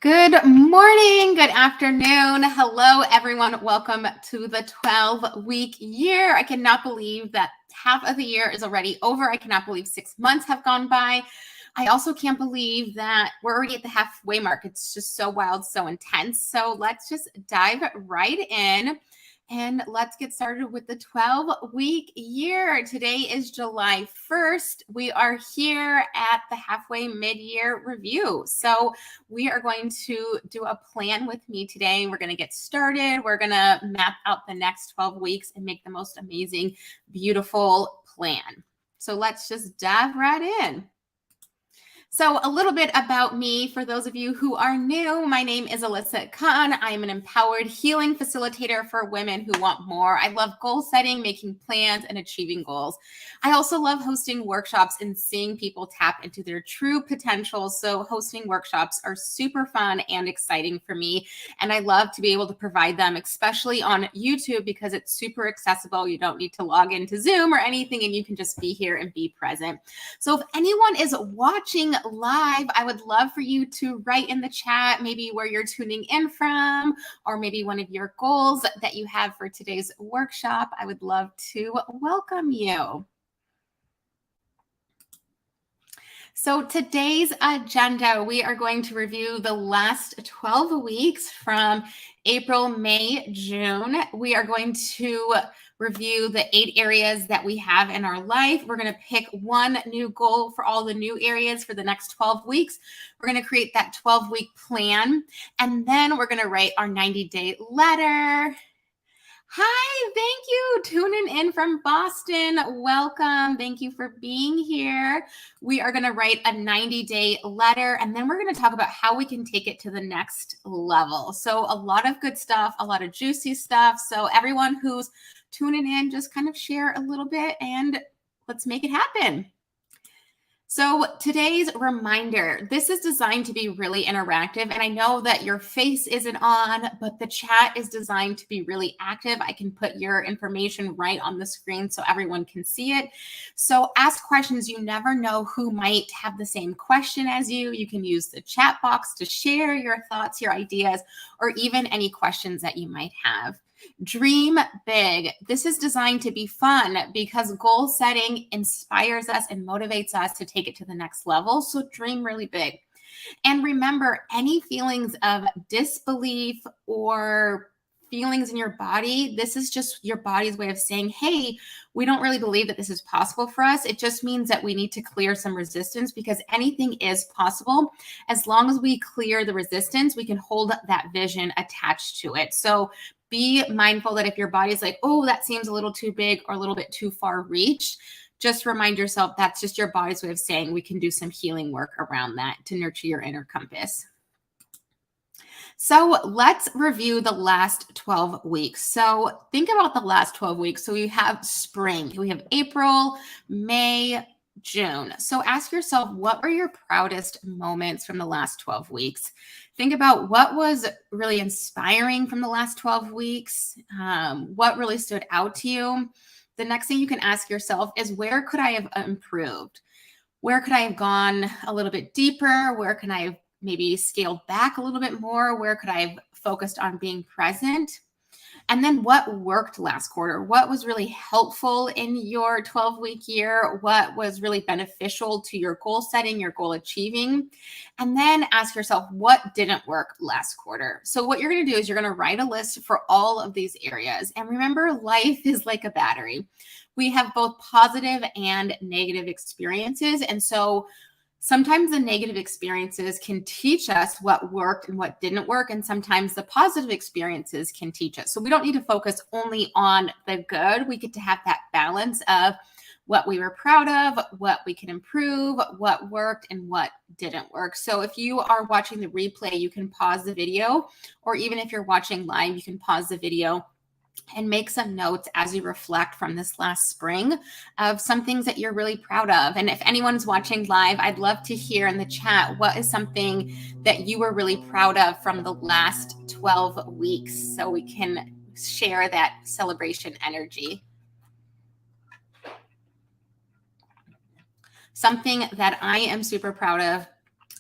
Good morning, good afternoon. Hello, everyone. Welcome to the 12-week year. I cannot believe that half of the year is already over. I cannot believe 6 months have gone by. I also can't believe that we're already at the halfway mark. It's just so wild, so intense. So let's just dive right in. And let's get started with the 12-week year. Today is July 1st. We are here at the halfway mid-year review. So we are going to do a plan with me today. We're going to get started. We're going to map out the next 12 weeks and make the most amazing, beautiful plan. So let's just dive right in. So a little bit about me for those of you who are new. My name is Alyssa Khan. I am an empowered healing facilitator for women who want more. I love goal setting, making plans, and achieving goals. I also love hosting workshops and seeing people tap into their true potential. So hosting workshops are super fun and exciting for me. And I love to be able to provide them, especially on YouTube, because it's super accessible. You don't need to log into Zoom or anything, and you can just be here and be present. So if anyone is watching live, I would love for you to write in the chat maybe where you're tuning in from, or maybe one of your goals that you have for today's workshop. I would love to welcome you. So today's agenda, we are going to review the last 12 weeks from April, May, June. We are going to review the 8 areas that we have in our life. We're going to pick one new goal for all the new areas for the next 12 weeks. We're going to create that 12-week plan, and then we're going to write our 90-day letter. Hi, thank you. Tuning in from Boston. Welcome. Thank you for being here. We are going to write a 90-day letter, and then we're going to talk about how we can take it to the next level. So a lot of good stuff, a lot of juicy stuff. So everyone who's tuning in, just kind of share a little bit and let's make it happen. So today's reminder, this is designed to be really interactive. And I know that your face isn't on, but the chat is designed to be really active. I can put your information right on the screen so everyone can see it. So ask questions. You never know who might have the same question as you. You can use the chat box to share your thoughts, your ideas, or even any questions that you might have. Dream big. This is designed to be fun because goal setting inspires us and motivates us to take it to the next level. So dream really big. And remember, any feelings of disbelief or feelings in your body, this is just your body's way of saying, hey, we don't really believe that this is possible for us. It just means that we need to clear some resistance, because anything is possible. As long as we clear the resistance, we can hold that vision attached to it. So be mindful that if your body's like, oh, that seems a little too big or a little bit too far reached, just remind yourself that's just your body's way of saying we can do some healing work around that to nurture your inner compass. So let's review the last 12 weeks. So think about the last 12 weeks. So we have spring, we have April, May, June. So ask yourself, what were your proudest moments from the last 12 weeks? Think about what was really inspiring from the last 12 weeks. What really stood out to you? The next thing you can ask yourself is, where could I have improved? Where could I have gone a little bit deeper? Where can I have maybe scaled back a little bit more? Where could I have focused on being present? And then what worked last quarter? What was really helpful in your 12-week year? What was really beneficial to your goal setting, your goal achieving? And then ask yourself, what didn't work last quarter? So what you're going to do is you're going to write a list for all of these areas. And remember, life is like a battery. We have both positive and negative experiences. And so sometimes the negative experiences can teach us what worked and what didn't work. And sometimes the positive experiences can teach us. So we don't need to focus only on the good. We get to have that balance of what we were proud of, what we can improve, what worked, and what didn't work. So if you are watching the replay, you can pause the video, or even if you're watching live, you can pause the video and make some notes as you reflect from this last spring of some things that you're really proud of. And if anyone's watching live, I'd love to hear in the chat, what is something that you were really proud of from the last 12 weeks, so we can share that celebration energy. Something that I am super proud of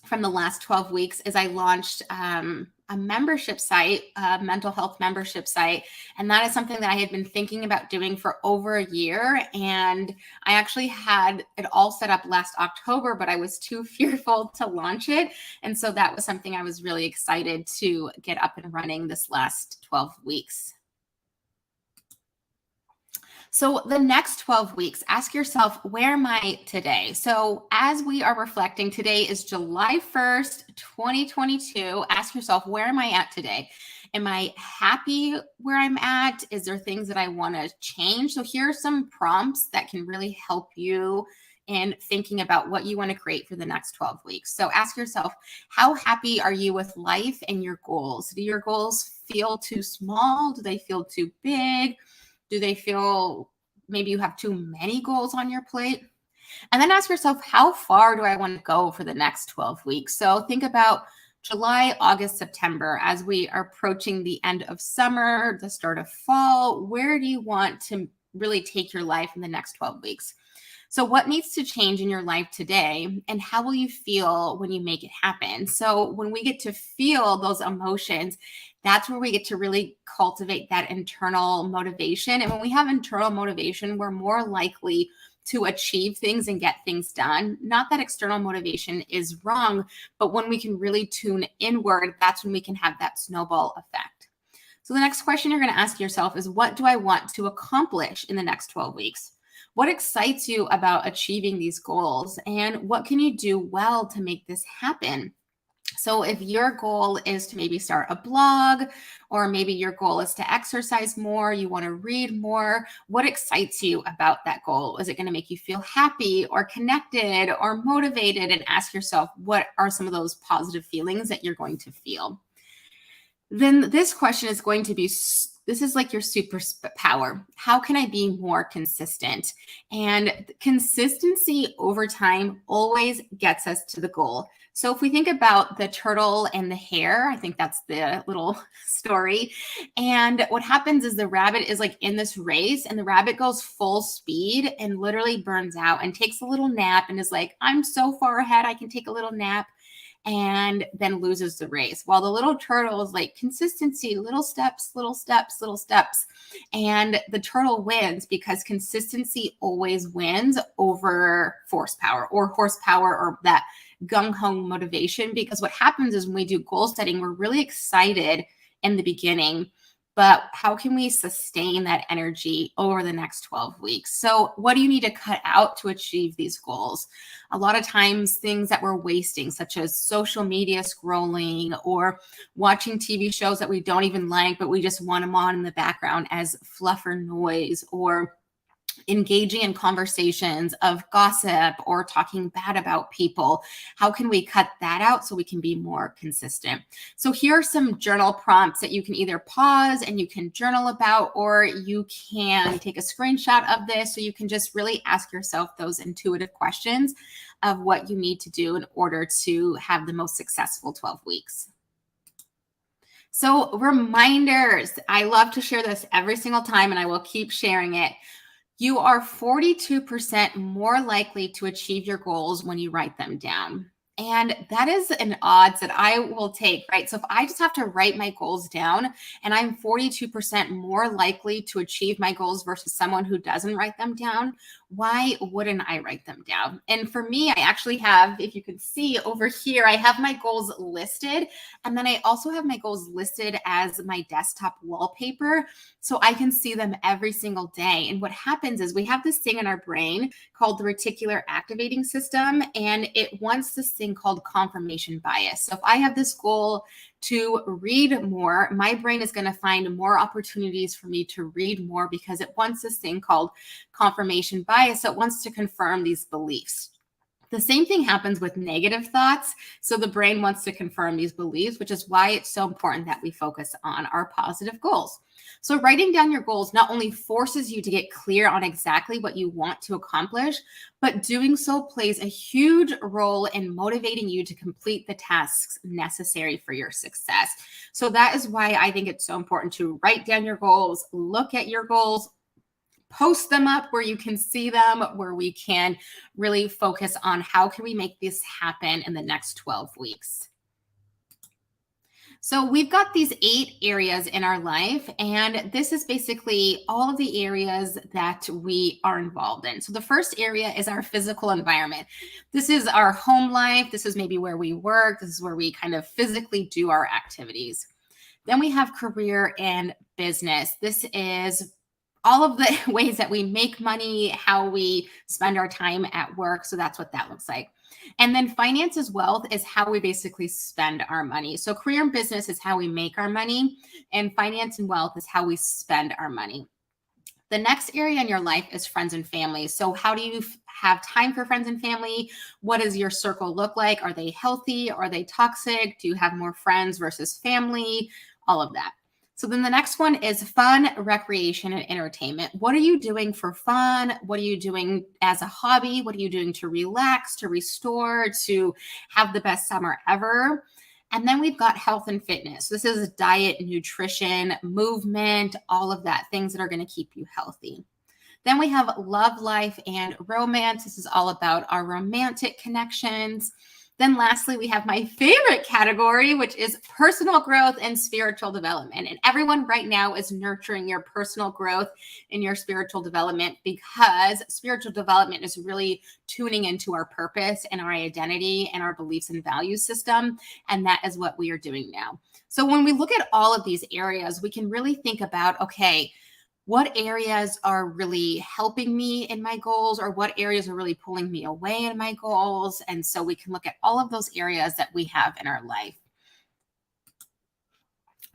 from the last 12 weeks is I launched a membership site, a mental health membership site. And that is something that I had been thinking about doing for over a year. And I actually had it all set up last October, but I was too fearful to launch it. And so that was something I was really excited to get up and running this last 12 weeks. So the next 12 weeks, ask yourself, where am I today? So as we are reflecting, today is July 1st, 2022. Ask yourself, where am I at today? Am I happy where I'm at? Is there things that I want to change? So here are some prompts that can really help you in thinking about what you want to create for the next 12 weeks. So ask yourself, how happy are you with life and your goals? Do your goals feel too small? Do they feel too big? Do they feel maybe you have too many goals on your plate? And then ask yourself, how far do I want to go for the next 12 weeks? So think about July, August, September, as we are approaching the end of summer, the start of fall. Where do you want to really take your life in the next 12 weeks? So what needs to change in your life today, and how will you feel when you make it happen? So when we get to feel those emotions, that's where we get to really cultivate that internal motivation. And when we have internal motivation, we're more likely to achieve things and get things done. Not that external motivation is wrong, but when we can really tune inward, that's when we can have that snowball effect. So the next question you're going to ask yourself is, what do I want to accomplish in the next 12 weeks? What excites you about achieving these goals? And what can you do well to make this happen? So if your goal is to maybe start a blog, or maybe your goal is to exercise more, you want to read more, what excites you about that goal? Is it going to make you feel happy or connected or motivated? And ask yourself, what are some of those positive feelings that you're going to feel? Then this question is going to be, this is like your superpower. How can I be more consistent? And consistency over time always gets us to the goal. So if we think about the turtle and the hare, I think that's the little story. And what happens is the rabbit is like in this race, and the rabbit goes full speed and literally burns out and takes a little nap and is like, I'm so far ahead, I can take a little nap, and then loses the race. While the little turtle is like, consistency, little steps, little steps, little steps. And the turtle wins because consistency always wins over horsepower or that gung-ho motivation. Because what happens is when we do goal setting, we're really excited in the beginning, but how can we sustain that energy over the next 12 weeks? So what do you need to cut out to achieve these goals? A lot of times things that we're wasting, such as social media scrolling or watching TV shows that we don't even like, but we just want them on in the background as fluff or noise, or engaging in conversations of gossip or talking bad about people. How can we cut that out so we can be more consistent? So here are some journal prompts that you can either pause and you can journal about, or you can take a screenshot of this so you can just really ask yourself those intuitive questions of what you need to do in order to have the most successful 12 weeks. So reminders, I love to share this every single time, and I will keep sharing it. You are 42% more likely to achieve your goals when you write them down. And that is an odds that I will take, right? So if I just have to write my goals down and I'm 42% more likely to achieve my goals versus someone who doesn't write them down, why wouldn't I write them down? And for me, I actually have, if you can see over here, I have my goals listed. And then I also have my goals listed as my desktop wallpaper, so I can see them every single day. And what happens is we have this thing in our brain called the reticular activating system, and it wants this thing called confirmation bias. So if I have this goal to read more, my brain is going to find more opportunities for me to read more because it wants this thing called confirmation bias. So it wants to confirm these beliefs. The same thing happens with negative thoughts. So the brain wants to confirm these beliefs, which is why it's so important that we focus on our positive goals. So writing down your goals not only forces you to get clear on exactly what you want to accomplish, but doing so plays a huge role in motivating you to complete the tasks necessary for your success. So that is why I think it's so important to write down your goals, look at your goals, post them up where you can see them, where we can really focus on how can we make this happen in the next 12 weeks. So we've got these 8 areas in our life, and this is basically all of the areas that we are involved in. So the first area is our physical environment. This is our home life. This is maybe where we work. This is where we kind of physically do our activities. Then we have career and business. This is all of the ways that we make money, how we spend our time at work. So that's what that looks like. And then finance as wealth is how we basically spend our money. So career and business is how we make our money, and finance and wealth is how we spend our money. The next area in your life is friends and family. So how do you have time for friends and family? What does your circle look like? Are they healthy? Are they toxic? Do you have more friends versus family? All of that. So then the next one is fun, recreation, and entertainment. What are you doing for fun? What are you doing as a hobby? What are you doing to relax, to restore, to have the best summer ever? And then we've got health and fitness. This is diet, nutrition, movement, all of that, things that are going to keep you healthy. Then we have love life and romance. This is all about our romantic connections. Then lastly, we have my favorite category, which is personal growth and spiritual development. And everyone right now is nurturing your personal growth and your spiritual development, because spiritual development is really tuning into our purpose and our identity and our beliefs and value system. And that is what we are doing now. So when we look at all of these areas, we can really think about, okay, what areas are really helping me in my goals, or what areas are really pulling me away in my goals? And so we can look at all of those areas that we have in our life.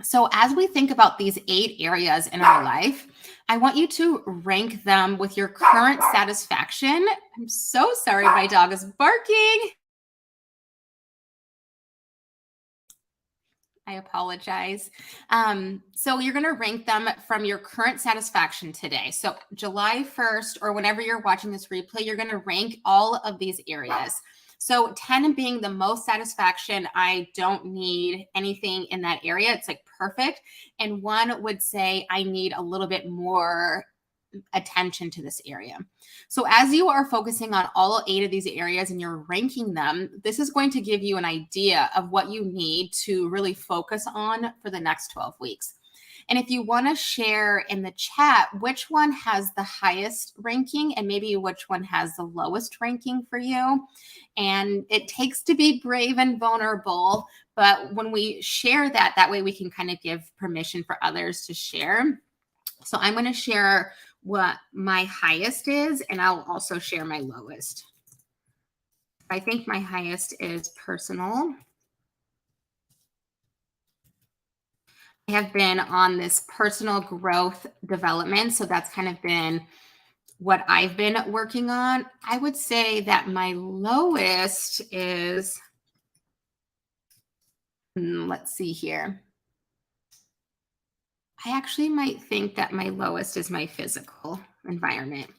So as we think about these 8 areas in our life, I want you to rank them with your current satisfaction. I'm so sorry, my dog is barking. I apologize. So you're going to rank them from your current satisfaction today. So July 1st, or whenever you're watching this replay, you're going to rank all of these areas. So 10 being the most satisfaction, I don't need anything in that area. It's like perfect. And 1 would say I need a little bit more attention to this area. So as you are focusing on all 8 of these areas and you're ranking them, this is going to give you an idea of what you need to really focus on for the next 12 weeks. And if you want to share in the chat which one has the highest ranking and maybe which one has the lowest ranking for you. And it takes to be brave and vulnerable, but when we share that, that way we can kind of give permission for others to share. So I'm going to share what my highest is, and I'll also share my lowest. I think my highest is personal. I have been on this personal growth development, so that's kind of been what I've been working on. I would say that my lowest is, let's see here. I actually might think that my lowest is my physical environment.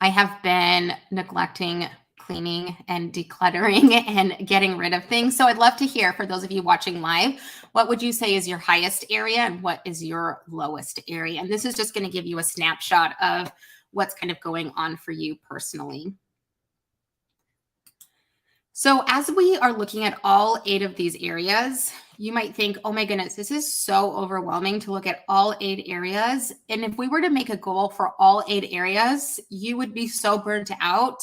I have been neglecting cleaning and decluttering and getting rid of things. So I'd love to hear, for those of you watching live, what would you say is your highest area and what is your lowest area? And this is just going to give you a snapshot of what's kind of going on for you personally. So as we are looking at all 8 of these areas, you might think, oh my goodness, this is so overwhelming to look at all 8 areas. And if we were to make a goal for all 8 areas, you would be so burnt out.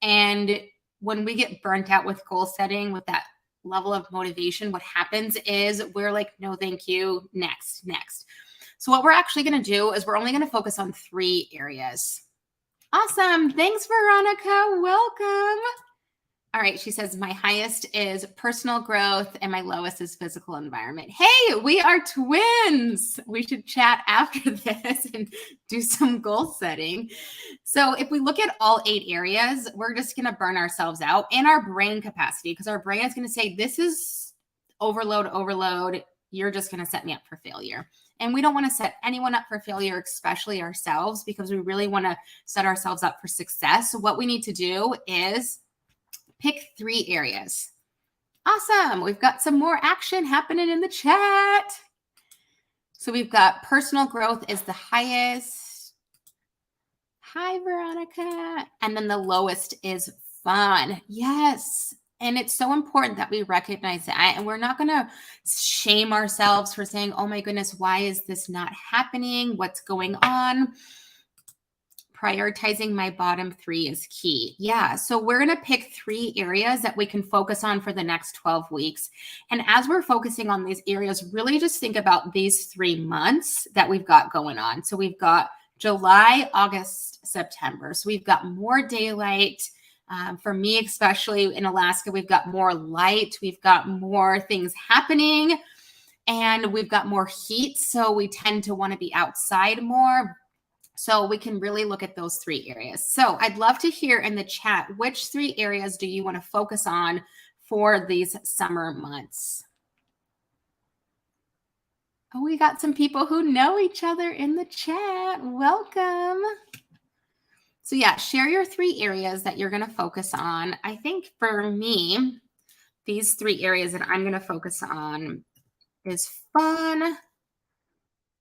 And when we get burnt out with goal setting, with that level of motivation, what happens is we're like, no, thank you, next. So what we're actually going to do is we're only going to focus on 3 areas. Awesome. Thanks, Veronica. Welcome. All right, she says, my highest is personal growth and my lowest is physical environment. Hey, we are twins. We should chat after this and do some goal setting. So if we look at all 8 areas, we're just going to burn ourselves out in our brain capacity, because our brain is going to say, this is overload. You're just going to set me up for failure. And we don't want to set anyone up for failure, especially ourselves, because we really want to set ourselves up for success. So what we need to do is pick 3 areas. Awesome. We've got some more action happening in the chat. So we've got personal growth is the highest. Hi, Veronica. And then the lowest is fun. Yes. And it's so important that we recognize that. And we're not going to shame ourselves for saying, oh my goodness, why is this not happening? What's going on? Prioritizing my bottom 3 is key. Yeah. So we're going to pick 3 areas that we can focus on for the next 12 weeks. And as we're focusing on these areas, really just think about these 3 months that we've got going on. So we've got July, August, September. So we've got more daylight. For me, especially in Alaska, we've got more light. We've got more things happening. And we've got more heat. So we tend to want to be outside more. So we can really look at those 3 areas. So I'd love to hear in the chat, which 3 areas do you want to focus on for these summer months? Oh, we got some people who know each other in the chat. Welcome. So yeah, share your 3 areas that you're going to focus on. I think for me, these 3 areas that I'm going to focus on is fun.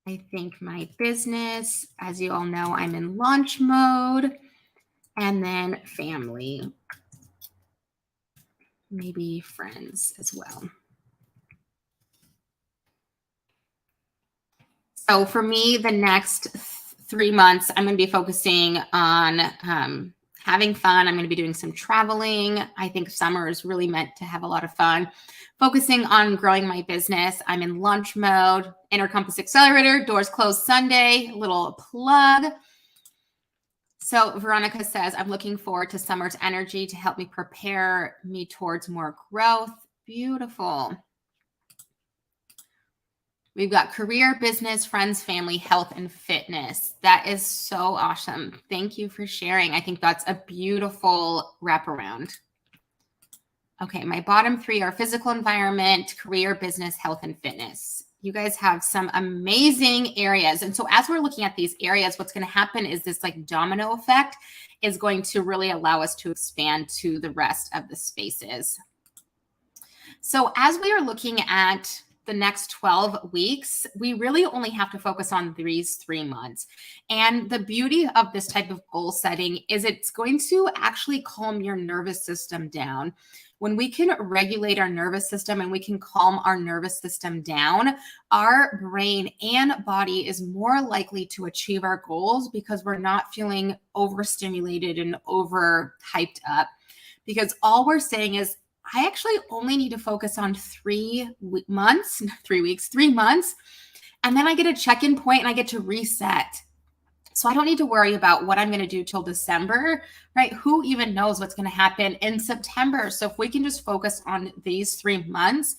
I think my business, as you all know, I'm in launch mode, and then family, maybe friends as well. So for me, the next 3 months, I'm going to be focusing on having fun. I'm going to be doing some traveling. I think summer is really meant to have a lot of fun. Focusing on growing my business. I'm in launch mode. Enter Compass Accelerator. Doors closed Sunday. Little plug. So Veronica says, I'm looking forward to summer's energy to help me prepare me towards more growth. Beautiful. We've got career, business, friends, family, health, and fitness. That is so awesome. Thank you for sharing. I think that's a beautiful wraparound. Okay, my bottom 3 are physical environment, career, business, health, and fitness. You guys have some amazing areas. And so as we're looking at these areas, what's going to happen is this like domino effect is going to really allow us to expand to the rest of the spaces. So as we are looking at the next 12 weeks, we really only have to focus on these 3 months. And the beauty of this type of goal setting is it's going to actually calm your nervous system down. When we can regulate our nervous system and we can calm our nervous system down, our brain and body is more likely to achieve our goals because we're not feeling overstimulated and over hyped up. Because all we're saying is, I actually only need to focus on 3 months, 3 weeks, 3 months. And then I get a check-in point and I get to reset. So I don't need to worry about what I'm going to do till December, right? Who even knows what's going to happen in September? So if we can just focus on these 3 months,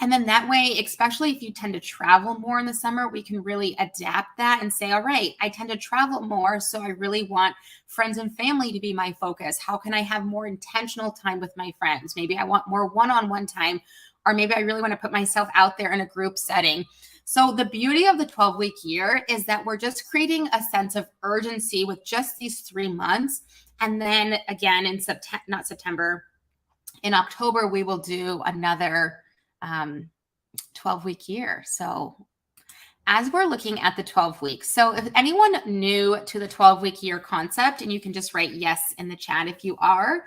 and then that way, especially if you tend to travel more in the summer, we can really adapt that and say, all right, I tend to travel more. So I really want friends and family to be my focus. How can I have more intentional time with my friends? Maybe I want more one-on-one time, or maybe I really want to put myself out there in a group setting. So the beauty of the 12-week year is that we're just creating a sense of urgency with just these 3 months. And then again, in in October, we will do another 12-week year. So as we're looking at the 12 weeks, so if anyone new to the 12-week year concept, and you can just write yes in the chat if you are,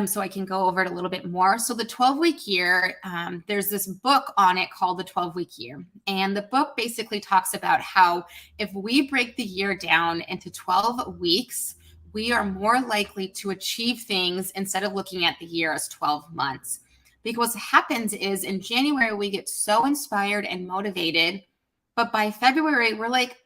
so I can go over it a little bit more. So the 12-week year, there's this book on it called the 12-week year. And the book basically talks about how if we break the year down into 12 weeks, we are more likely to achieve things instead of looking at the year as 12 months. Because what happens is in January, we get so inspired and motivated, but by February, we're like,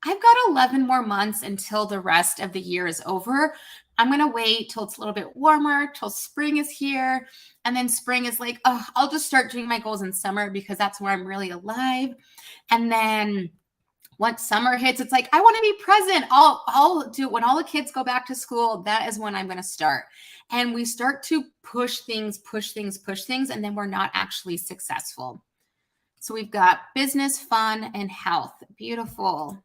I've got 11 more months until the rest of the year is over. I'm going to wait till it's a little bit warmer, till spring is here. And then spring is like, oh, I'll just start doing my goals in summer because that's where I'm really alive. And then once summer hits, it's like, I want to be present. I'll do it when all the kids go back to school. That is when I'm going to start. And we start to push things, and then we're not actually successful. So we've got business, fun, and health. Beautiful.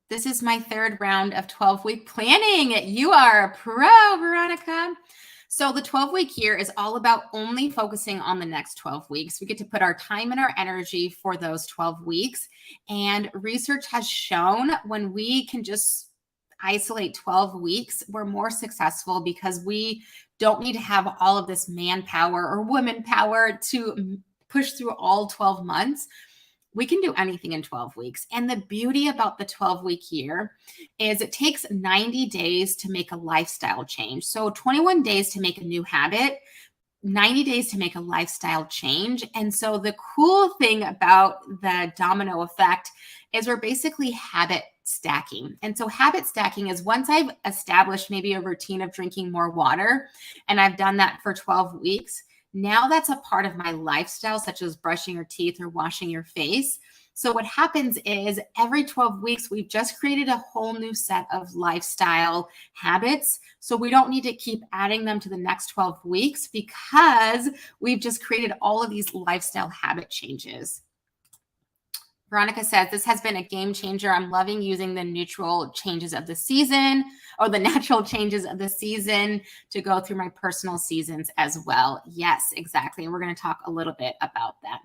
This is my 3rd round of 12-week planning. You are a pro, Veronica. So the 12-week year is all about only focusing on the next 12 weeks. We get to put our time and our energy for those 12 weeks. And research has shown when we can just isolate 12 weeks, we're more successful because we don't need to have all of this manpower or woman power to push through all 12 months. We can do anything in 12 weeks. And the beauty about the 12-week year is it takes 90 days to make a lifestyle change. So 21 days to make a new habit, 90 days to make a lifestyle change. And so the cool thing about the domino effect is we're basically habit stacking. And so habit stacking is once I've established maybe a routine of drinking more water, and I've done that for 12 weeks, now that's a part of my lifestyle, such as brushing your teeth or washing your face. So what happens is every 12 weeks, we've just created a whole new set of lifestyle habits. So we don't need to keep adding them to the next 12 weeks because we've just created all of these lifestyle habit changes. Veronica says, this has been a game changer. I'm loving using the neutral changes of the season or the natural changes of the season to go through my personal seasons as well. Yes, exactly. And we're going to talk a little bit about that.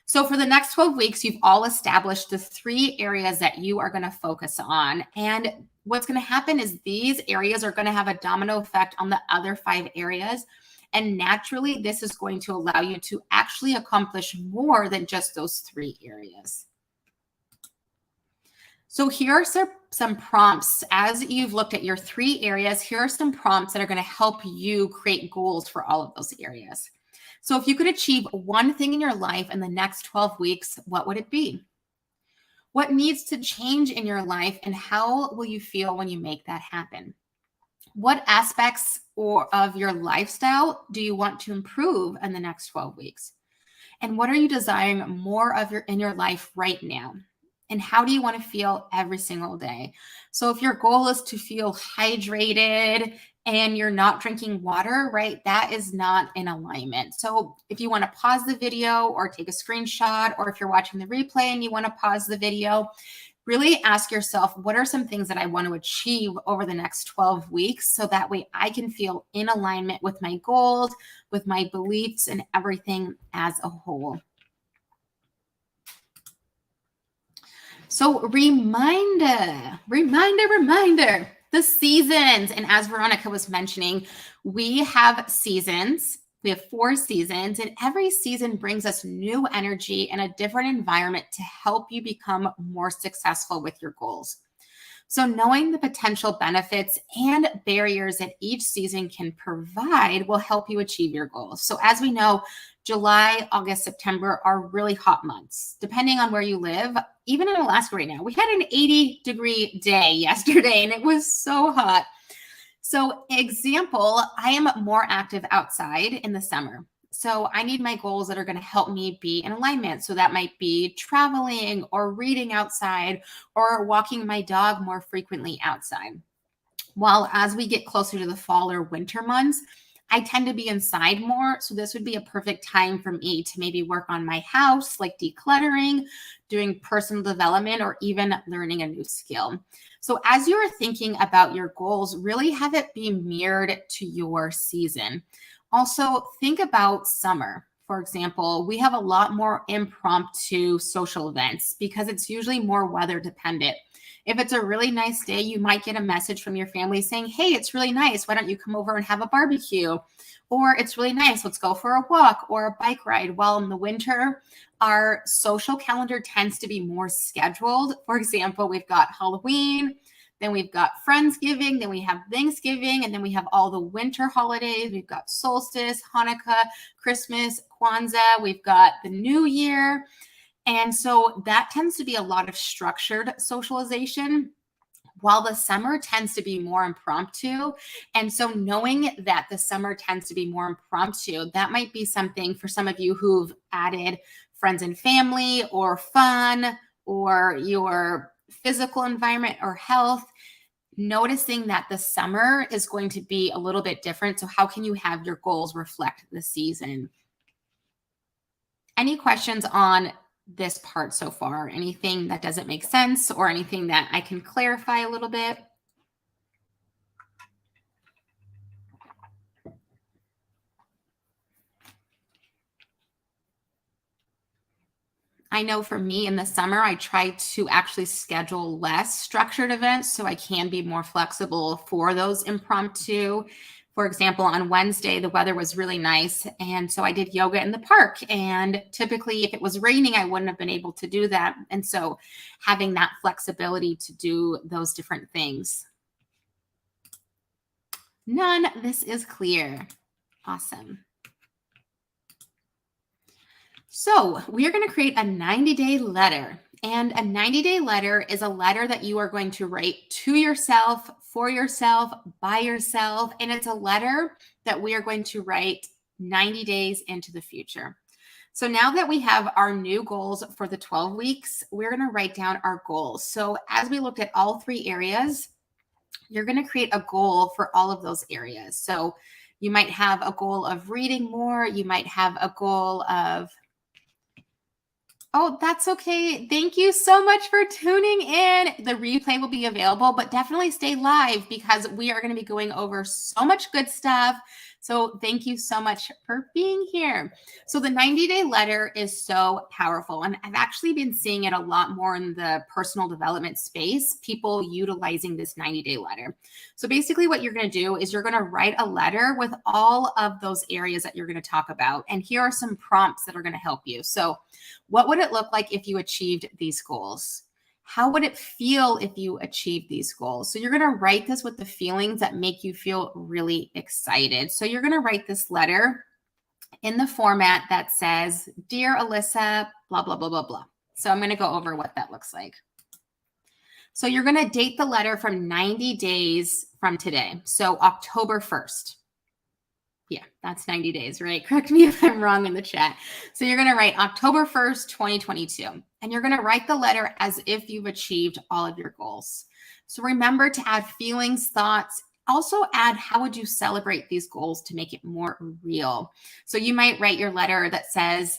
So for the next 12 weeks, you've all established the 3 areas that you are going to focus on. And what's going to happen is these areas are going to have a domino effect on the other 5 areas. And naturally, this is going to allow you to actually accomplish more than just those 3 areas. So here are some prompts. As you've looked at your 3 areas, here are some prompts that are going to help you create goals for all of those areas. So if you could achieve one thing in your life in the next 12 weeks, what would it be? What needs to change in your life, and how will you feel when you make that happen? What aspects of your lifestyle do you want to improve in the next 12 weeks? And what are you desiring more of in your life right now? And how do you want to feel every single day? So if your goal is to feel hydrated and you're not drinking water, right, that is not in alignment. So if you want to pause the video or take a screenshot, or if you're watching the replay and you want to pause the video, really ask yourself, what are some things that I want to achieve over the next 12 weeks so that way I can feel in alignment with my goals, with my beliefs, and everything as a whole. So reminder, the seasons. And as Veronica was mentioning, we have seasons. We have 4 seasons, and every season brings us new energy and a different environment to help you become more successful with your goals. So knowing the potential benefits and barriers that each season can provide will help you achieve your goals. So as we know, July, August, September are really hot months, depending on where you live. Even in Alaska right now, we had an 80-degree day yesterday, and it was so hot. So example, I am more active outside in the summer. So I need my goals that are going to help me be in alignment. So that might be traveling or reading outside or walking my dog more frequently outside. While as we get closer to the fall or winter months, I tend to be inside more. So this would be a perfect time for me to maybe work on my house, like decluttering, doing personal development, or even learning a new skill. So as you're thinking about your goals, really have it be mirrored to your season. Also, think about summer. For example, we have a lot more impromptu social events because it's usually more weather dependent. If it's a really nice day, you might get a message from your family saying, hey, it's really nice. Why don't you come over and have a barbecue? Or it's really nice. Let's go for a walk or a bike ride. While in the winter, our social calendar tends to be more scheduled. For example, we've got Halloween, then we've got Friendsgiving, then we have Thanksgiving, and then we have all the winter holidays. We've got solstice, Hanukkah, Christmas, Kwanzaa. We've got the New Year. And so that tends to be a lot of structured socialization, while the summer tends to be more impromptu. And so knowing that the summer tends to be more impromptu, that might be something for some of you who've added friends and family or fun or your physical environment or health, noticing that the summer is going to be a little bit different. So how can you have your goals reflect the season? Any questions on this part so far? Anything that doesn't make sense or anything that I can clarify a little bit? I know for me in the summer, I try to actually schedule less structured events so I can be more flexible for those impromptu. For example, on Wednesday, the weather was really nice. And so I did yoga in the park. And typically, if it was raining, I wouldn't have been able to do that. And so having that flexibility to do those different things. None, this is clear. Awesome. So we are going to create a 90-day letter. And a 90-day letter is a letter that you are going to write to yourself, for yourself, by yourself. And it's a letter that we are going to write 90 days into the future. So now that we have our new goals for the 12 weeks, we're going to write down our goals. So as we looked at all 3 areas, you're going to create a goal for all of those areas. So you might have a goal of reading more. You might have a goal of, oh, that's okay. Thank you so much for tuning in. The replay will be available, but definitely stay live because we are going to be going over so much good stuff. So thank you so much for being here. So the 90-day letter is so powerful. And I've actually been seeing it a lot more in the personal development space, people utilizing this 90-day letter. So basically what you're going to do is you're going to write a letter with all of those areas that you're going to talk about. And here are some prompts that are going to help you. So what would it look like if you achieved these goals? How would it feel if you achieved these goals? So you're going to write this with the feelings that make you feel really excited. So you're going to write this letter in the format that says, Dear Alyssa, blah, blah, blah, blah, blah. So I'm going to go over what that looks like. So you're going to date the letter from 90 days from today. So October 1st. Yeah, that's 90 days, right? Correct me if I'm wrong in the chat. So you're going to write October 1st, 2022. And you're going to write the letter as if you've achieved all of your goals. So remember to add feelings, thoughts. Also add how would you celebrate these goals to make it more real. So you might write your letter that says,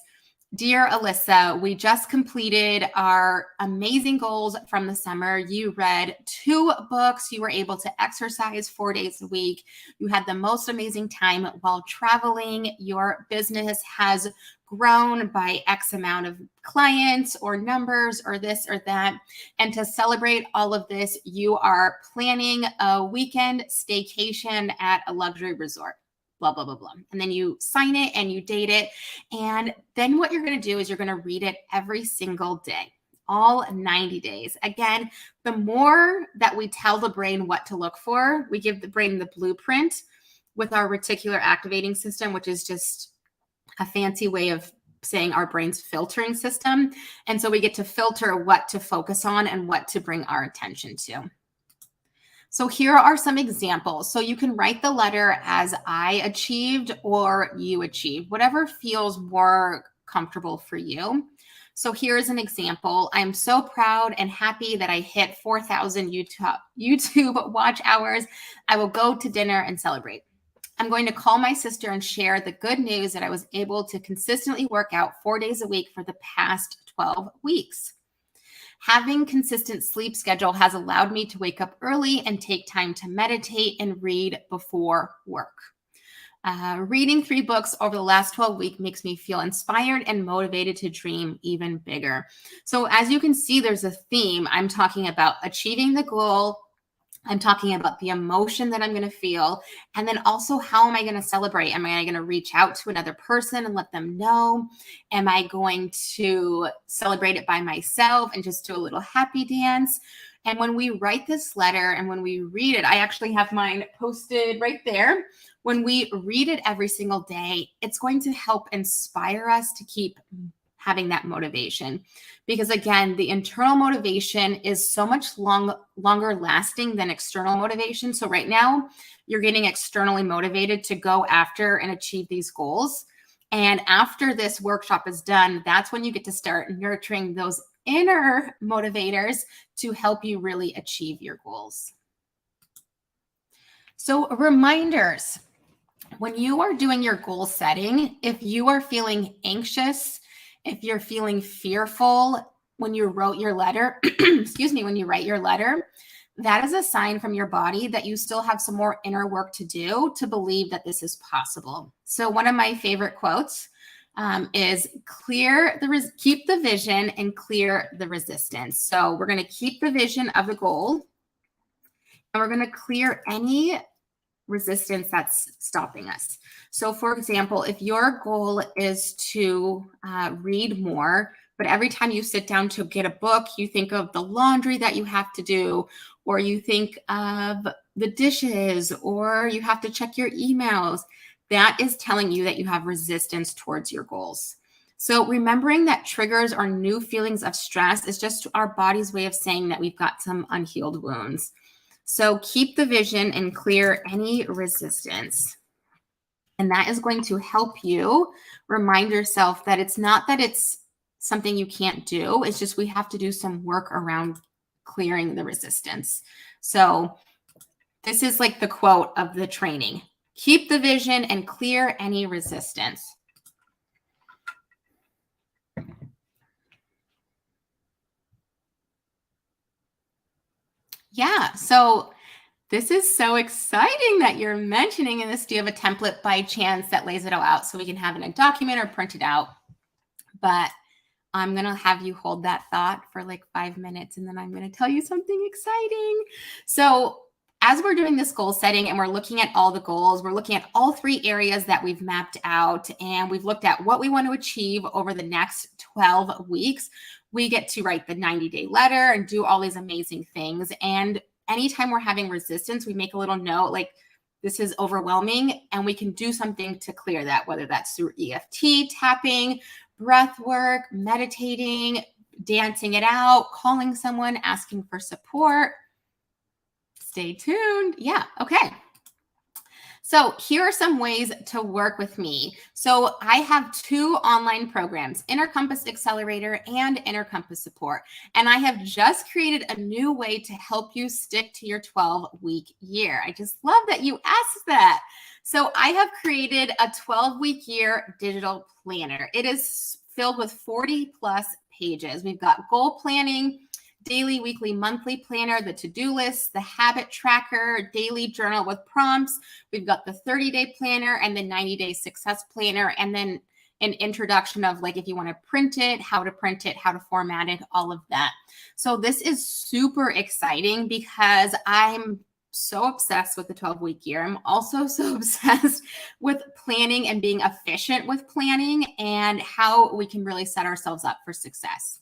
Dear Alyssa, we just completed our amazing goals from the summer. You read 2 books. You were able to exercise 4 days a week. You had the most amazing time while traveling. Your business has grown by X amount of clients or numbers or this or that. And to celebrate all of this, you are planning a weekend staycation at a luxury resort. Blah, blah, blah, blah. And then you sign it and you date it. And then what you're going to do is you're going to read it every single day, all 90 days. Again, the more that we tell the brain what to look for, we give the brain the blueprint with our reticular activating system, which is just a fancy way of saying our brain's filtering system. And so we get to filter what to focus on and what to bring our attention to. So here are some examples. So you can write the letter as I achieved or you achieved, whatever feels more comfortable for you. So here's an example. I'm so proud and happy that I hit 4,000 YouTube watch hours. I will go to dinner and celebrate. I'm going to call my sister and share the good news that I was able to consistently work out 4 days a week for the past 12 weeks. Having consistent sleep schedule has allowed me to wake up early and take time to meditate and read before work. Reading 3 books over the last 12 weeks makes me feel inspired and motivated to dream even bigger. So as you can see, there's a theme. I'm talking about achieving the goal. I'm talking about the emotion that I'm going to feel. And then also, how am I going to celebrate? Am I going to reach out to another person and let them know? Am I going to celebrate it by myself and just do a little happy dance? And when we write this letter and when we read it, I actually have mine posted right there. When we read it every single day, it's going to help inspire us to keep having that motivation. Because again, the internal motivation is so much longer lasting than external motivation. So right now, you're getting externally motivated to go after and achieve these goals. And after this workshop is done, that's when you get to start nurturing those inner motivators to help you really achieve your goals. So reminders, when you are doing your goal setting, if you are feeling anxious, if you're feeling fearful when you wrote your letter, when you write your letter, that is a sign from your body that you still have some more inner work to do to believe that this is possible. So one of my favorite quotes is keep the vision and clear the resistance. So we're going to keep the vision of the goal, and we're going to clear any resistance that's stopping us. So for example, if your goal is to read more, but every time you sit down to get a book, you think of the laundry that you have to do, or you think of the dishes, or you have to check your emails, that is telling you that you have resistance towards your goals. So remembering that triggers or new feelings of stress is just our body's way of saying that we've got some unhealed wounds. So keep the vision and clear any resistance. And that is going to help you remind yourself that it's not that it's something you can't do. It's just we have to do some work around clearing the resistance. So this is like the quote of the training. Keep the vision and clear any resistance. Yeah, so this is so exciting that you're mentioning this. Do you have a template by chance that lays it all out so we can have it in a document or print it out? But I'm going to have you hold that thought for like 5 minutes, and then I'm going to tell you something exciting. So as we're doing this goal setting and we're looking at all the goals, we're looking at all 3 areas that we've mapped out, and we've looked at what we want to achieve over the next 12 weeks. We get to write the 90-day letter and do all these amazing things. And anytime we're having resistance, we make a little note like, this is overwhelming, and we can do something to clear that, whether that's through EFT, tapping, breath work, meditating, dancing it out, calling someone, asking for support. Stay tuned. Yeah. Okay. So here are some ways to work with me. So I have 2 online programs, Compass Accelerator and Compass Support. And I have just created a new way to help you stick to your 12-week year. I just love that you asked that. So I have created a 12-week year digital planner. It is filled with 40+ pages. We've got goal planning, daily, weekly, monthly planner, the to-do list, the habit tracker, daily journal with prompts. We've got the 30-day planner and the 90-day success planner, and then an introduction of like if you want to print it, how to format it, all of that. So this is super exciting because I'm so obsessed with the 12-week year. I'm also so obsessed with planning and being efficient with planning and how we can really set ourselves up for success.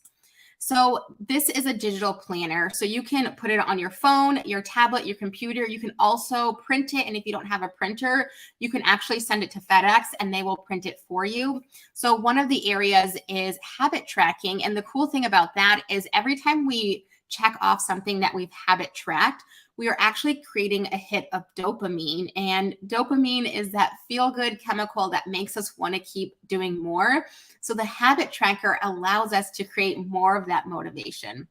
So this is a digital planner. So you can put it on your phone, your tablet, your computer. You can also print it. And if you don't have a printer, you can actually send it to FedEx and they will print it for you. So one of the areas is habit tracking. And the cool thing about that is every time we check off something that we've habit tracked, we are actually creating a hit of dopamine. And dopamine is that feel-good chemical that makes us want to keep doing more. So the habit tracker allows us to create more of that motivation.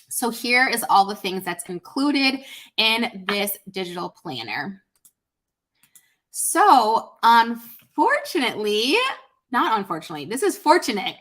So here is all the things that's included in this digital planner. So this is fortunate.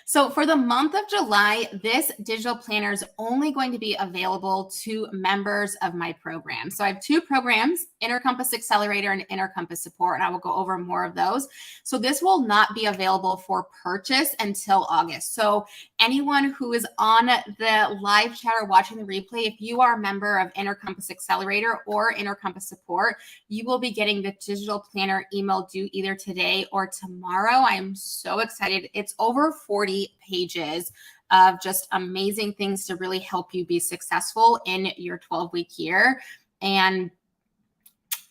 So for the month of July, this digital planner is only going to be available to members of my program. So I have 2 programs, Compass Accelerator and Compass Support, and I will go over more of those. So this will not be available for purchase until August. So anyone who is on the live chat or watching the replay, if you are a member of Compass Accelerator or Compass Support, you will be getting the digital planner email due either today or tomorrow. I am so excited. It's over 40 pages of just amazing things to really help you be successful in your 12-week year. And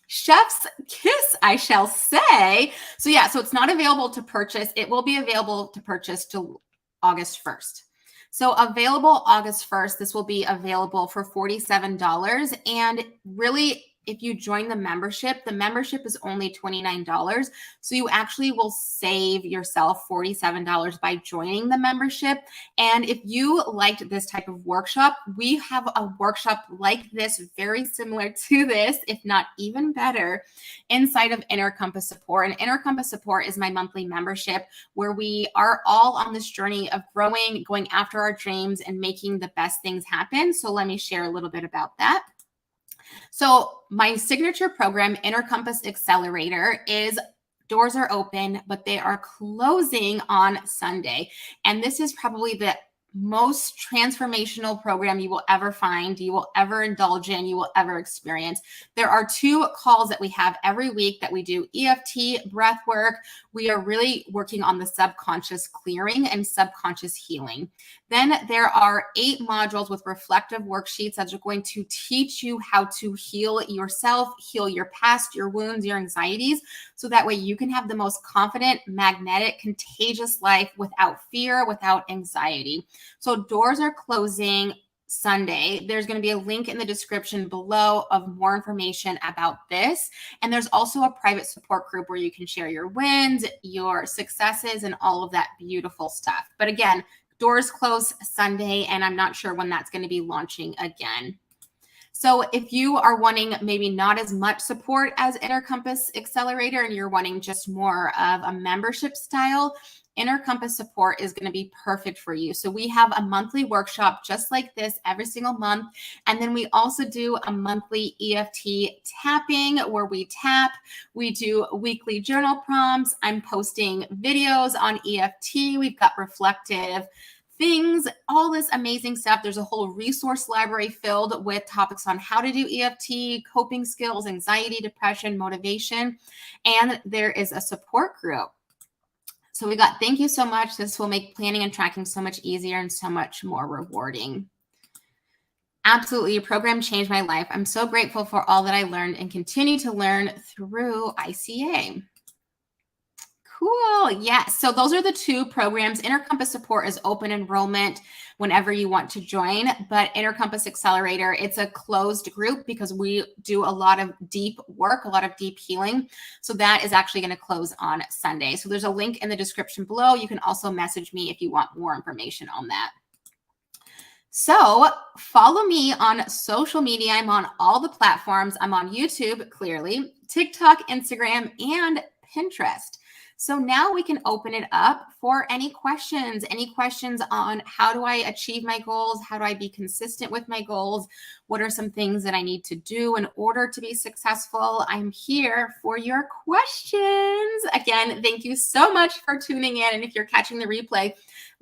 chef's kiss, I shall say. So yeah, so it's not available to purchase. It will be available to purchase till August 1st. So available August 1st, this will be available for $47. And really, if you join the membership is only $29. So you actually will save yourself $47 by joining the membership. And if you liked this type of workshop, we have a workshop like this, very similar to this, if not even better, inside of Compass Support. And Compass Support is my monthly membership where we are all on this journey of growing, going after our dreams, and making the best things happen. So let me share a little bit about that. So my signature program, Compass Accelerator, is doors are open, but they are closing on Sunday. And this is probably the most transformational program you will ever find, you will ever indulge in, you will ever experience. There are 2 calls that we have every week that we do EFT, breath work. We are really working on the subconscious clearing and subconscious healing. Then there are 8 modules with reflective worksheets that are going to teach you how to heal yourself, heal your past, your wounds, your anxieties, so that way you can have the most confident, magnetic, contagious life without fear, without anxiety. So doors are closing Sunday. There's going to be a link in the description below of more information about this. And there's also a private support group where you can share your wins, your successes, and all of that beautiful stuff. But again, doors close Sunday, and I'm not sure when that's going to be launching again. So if you are wanting maybe not as much support as Compass Accelerator and you're wanting just more of a membership style, Compass support is going to be perfect for you. So we have a monthly workshop just like this every single month. And then we also do a monthly EFT tapping where we tap. We do weekly journal prompts. I'm posting videos on EFT. We've got reflective things, all this amazing stuff. There's a whole resource library filled with topics on how to do EFT, coping skills, anxiety, depression, motivation, and there is a support group. So we got, thank you so much. This will make planning and tracking so much easier and so much more rewarding. Absolutely, your program changed my life. I'm so grateful for all that I learned and continue to learn through ICA. Cool. Yes. So those are the 2 programs. Compass support is open enrollment whenever you want to join, but Compass Accelerator, it's a closed group because we do a lot of deep work, a lot of deep healing. So that is actually going to close on Sunday. So there's a link in the description below. You can also message me if you want more information on that. So follow me on social media. I'm on all the platforms. I'm on YouTube, clearly, TikTok, Instagram, and Pinterest. So now we can open it up for any questions on how do I achieve my goals? How do I be consistent with my goals? What are some things that I need to do in order to be successful? I'm here for your questions. Again, thank you so much for tuning in. And if you're catching the replay,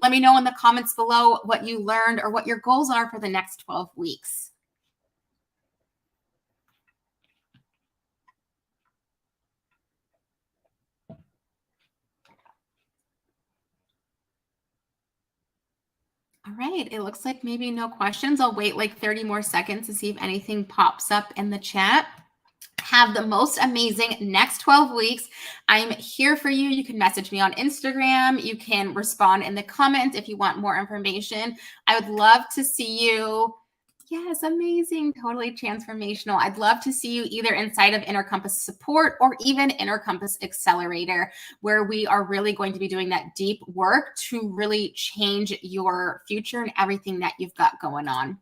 let me know in the comments below what you learned or what your goals are for the next 12 weeks. All right, it looks like maybe no questions. I'll wait like 30 more seconds to see if anything pops up in the chat. Have the most amazing next 12 weeks. I'm here for you. You can message me on Instagram. You can respond in the comments if you want more information. I would love to see you. Yes, amazing. Totally transformational. I'd love to see you either inside of Compass support or even Compass Accelerator, where we are really going to be doing that deep work to really change your future and everything that you've got going on.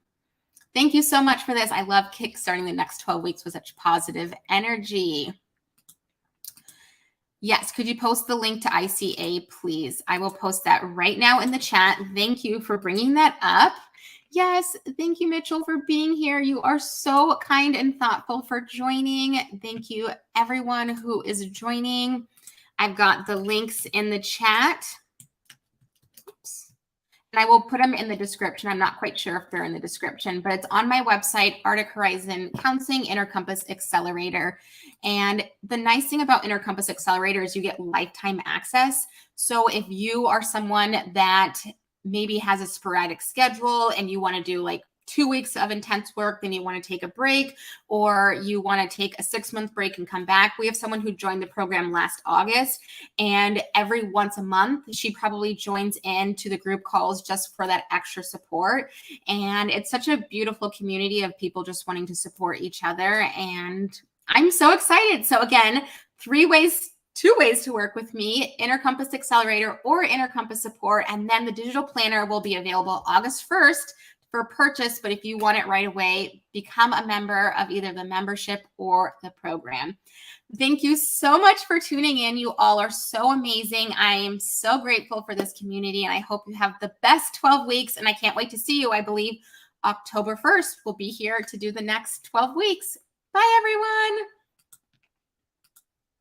Thank you so much for this. I love kickstarting the next 12 weeks with such positive energy. Yes, could you post the link to ICA, please? I will post that right now in the chat. Thank you for bringing that up. Yes, thank you, Mitchell, for being here. You are so kind and thoughtful for joining. Thank you, everyone who is joining. I've got the links in the chat. Oops. And I will put them in the description. I'm not quite sure if they're in the description, but it's on my website, Arctic Horizon Counseling, Compass Accelerator. And the nice thing about Compass Accelerator is you get lifetime access. So if you are someone that maybe has a sporadic schedule and you want to do like 2 weeks of intense work, then you want to take a break, or you want to take a 6-month break and come back. We have someone who joined the program last August, and every once a month, she probably joins in to the group calls just for that extra support. And it's such a beautiful community of people just wanting to support each other. And I'm so excited. So again, 2 ways to work with me, Compass Accelerator or Compass support. And then the digital planner will be available August 1st for purchase. But if you want it right away, become a member of either the membership or the program. Thank you so much for tuning in. You all are so amazing. I am so grateful for this community, and I hope you have the best 12 weeks. And I can't wait to see you. I believe October 1st, we'll be here to do the next 12 weeks. Bye, everyone.